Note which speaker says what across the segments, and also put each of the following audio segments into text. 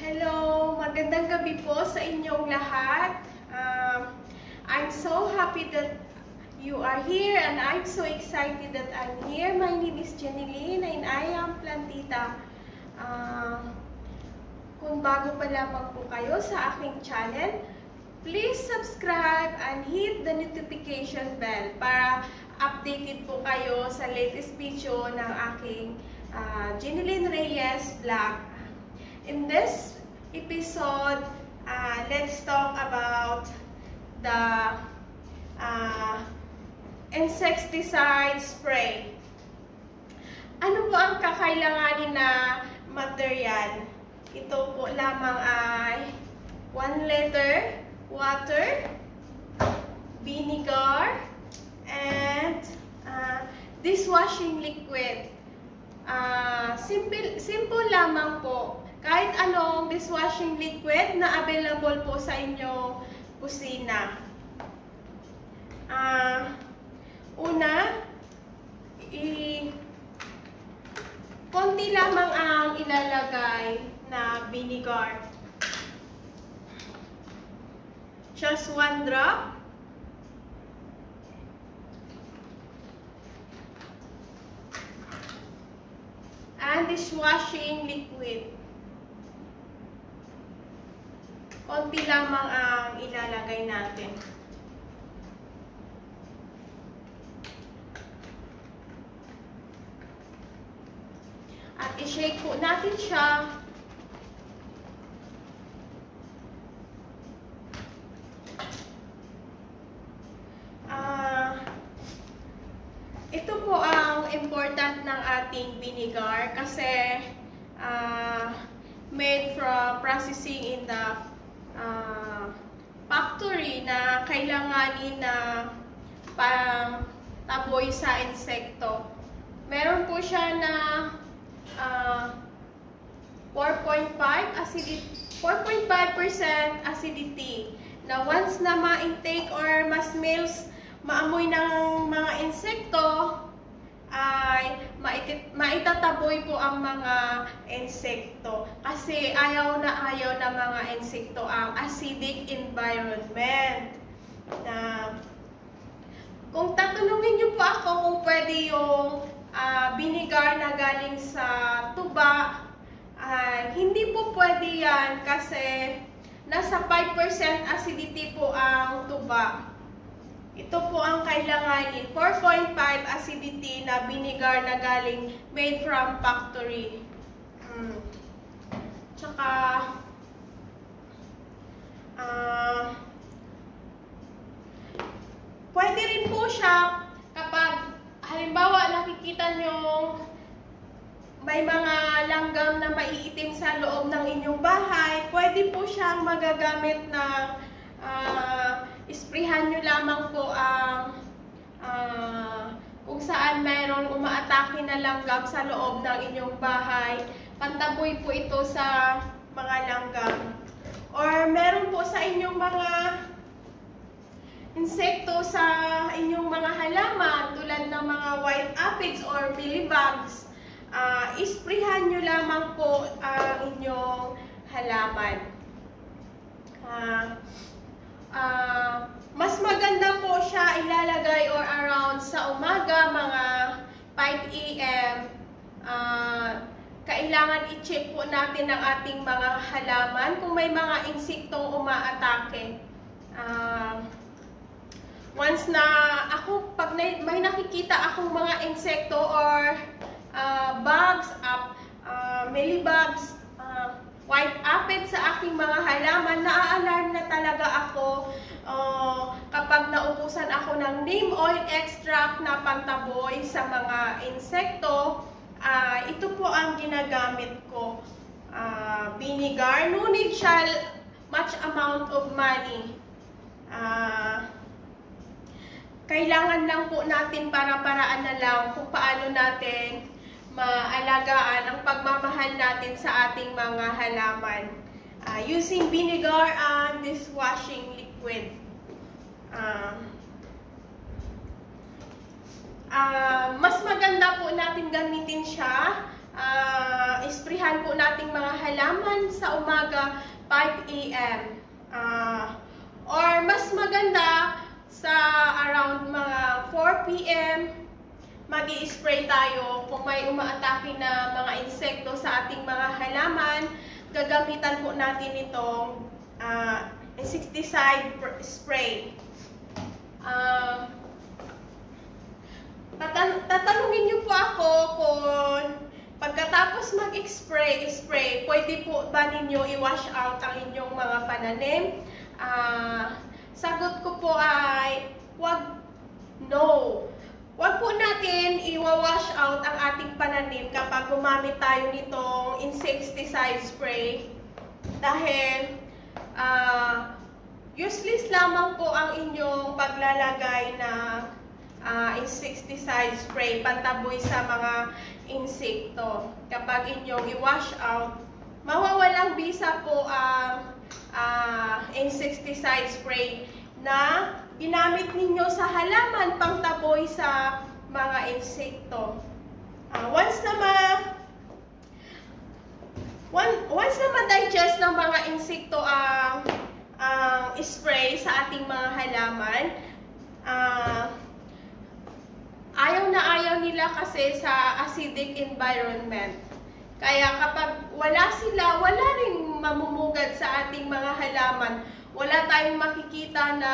Speaker 1: Hello! Magandang gabi po sa inyong lahat. I'm so happy that you are here and I'm so excited that I'm here. My name is Jeneline and I am Plantita. Kung bago pa lamang po kayo sa aking channel, please subscribe and hit the notification bell para updated po kayo sa latest video ng aking Jeneline Reyes vlog. In this episode, let's talk about the insecticide spray. Ano po ang kakailanganin na material? Ito po lamang ay 1 liter water, vinegar, and dishwashing liquid. Simple lamang po. Kahit anong dishwashing liquid na available po sa inyong kusina. Una, konti lamang ang ilalagay na vinegar. Just 1 drop. And dishwashing liquid. Konti lamang ang ilalagay natin. At i-shake po natin siya. Ito po ang important ng ating vinegar kasi made from processing in the factory na kailanganin na pang-taboy sa insekto. Meron po siya na 4.5% acidity na once na ma-intake or ma-smells, maamoy ng mga insekto, ay maitataboy po ang mga insekto kasi ayaw na mga insekto ang acidic environment. Kung tatanungin niyo po ako kung pwede yung vinegar na galing sa tuba, hindi po pwede yan kasi nasa 5% acidity po ang tuba. Ito po ang kailanganin, 4.5 acidity na vinegar na galing made from factory. Tsaka, pwede rin po siya kapag halimbawa nakikita nyo may mga langgam na maiitim sa loob ng inyong bahay, pwede po siyang magagamit ng isprihan nyo lamang po ang kung saan mayroong umaatake na langgam sa loob ng inyong bahay. Pantaboy po ito sa mga langgam. Or meron po sa inyong mga insekto sa inyong mga halaman tulad ng mga white aphids or mealybugs. Isprihan nyo lamang po ang inyong halaman. Mas maganda po siya ilalagay or around sa umaga, mga 5 AM. Kailangan i-check po natin ang ating mga halaman kung may mga insektong umaatake. Once na ako, pag may nakikita akong mga insekto or bugs, mealybugs, white aphids sa aking mga halaman, na-alarm na talaga ako kapag naubusan ako ng neem oil extract na pantaboy sa mga insekto. Ito po ang ginagamit ko. Vinegar, no need siya much amount of money. Kailangan lang po natin para-paraan na lang kung paano natin maalagaan ang pagmamahal natin sa ating mga halaman. Using vinegar and dishwashing liquid. Mas maganda po natin gamitin siya isprayhan po nating mga halaman sa umaga 5 a.m. Or mas maganda sa around mga 4 p.m. mag-i-spray tayo kung may umaatake na mga insekto sa ating mga halaman. Gagamitan po natin itong insecticide spray. Tatanungin niyo po ako kung pagkatapos mag-spray, pwede po ba ninyo i-wash out ang inyong mga pananim? Sagot ko po ay no. Wag po natin i-wash out ang ating pananim kapag gumamit tayo nitong insecticide spray. Dahil useless lamang po ang inyong paglalagay ng insecticide spray pantaboy sa mga insekto. Kapag inyong i-wash out, mawawalang bisa po ang insecticide spray na ginamit ninyo sa halaman pangtaboy sa mga insekto. Once na ma-digest ng mga insekto ang spray sa ating mga halaman, ayaw na ayaw nila kasi sa acidic environment. Kaya kapag wala sila, wala rin mamumugad sa ating mga halaman. Wala tayong makikita na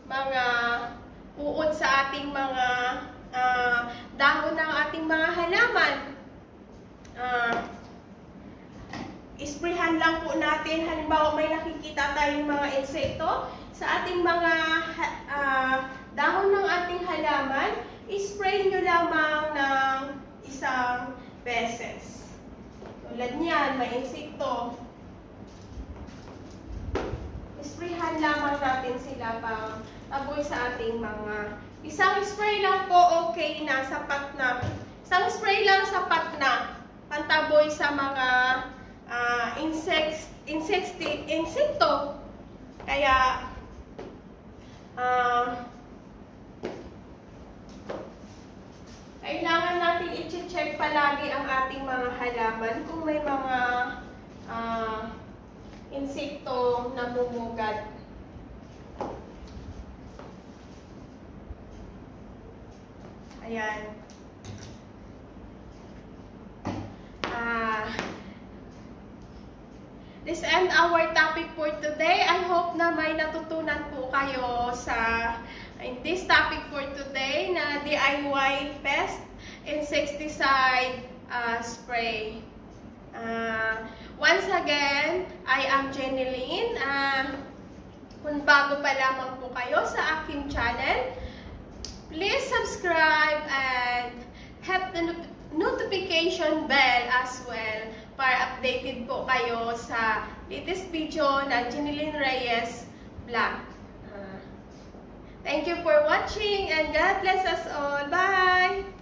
Speaker 1: mga uod sa ating mga dahon ng ating mga halaman. Isprayhan lang po natin. Halimbawa may nakikita tayong mga insekto sa ating mga dahon ng ating halaman, ispray nyo lamang ng isang beses. Tulad niyan, may insekto. Isprayhan lamang natin sila pang taboy sa ating mga... Isang spray lang po okay na, sapat na. Isang spray lang sapat na pantaboy sa mga insekto. Kaya kailangan natin i-check palagi ang ating mga halaman kung may mga insekto na bumugad. Ayan. This end our topic for today. I hope na may natutunan po kayo in this topic for today na DIY pest insecticide spray. Once again, I am Jeneline. Kung bago pa lamang po kayo sa aking channel, please subscribe and hit the notification bell as well para updated po kayo sa latest video na Jeneline Reyes Vlog. Thank you for watching and God bless us all. Bye!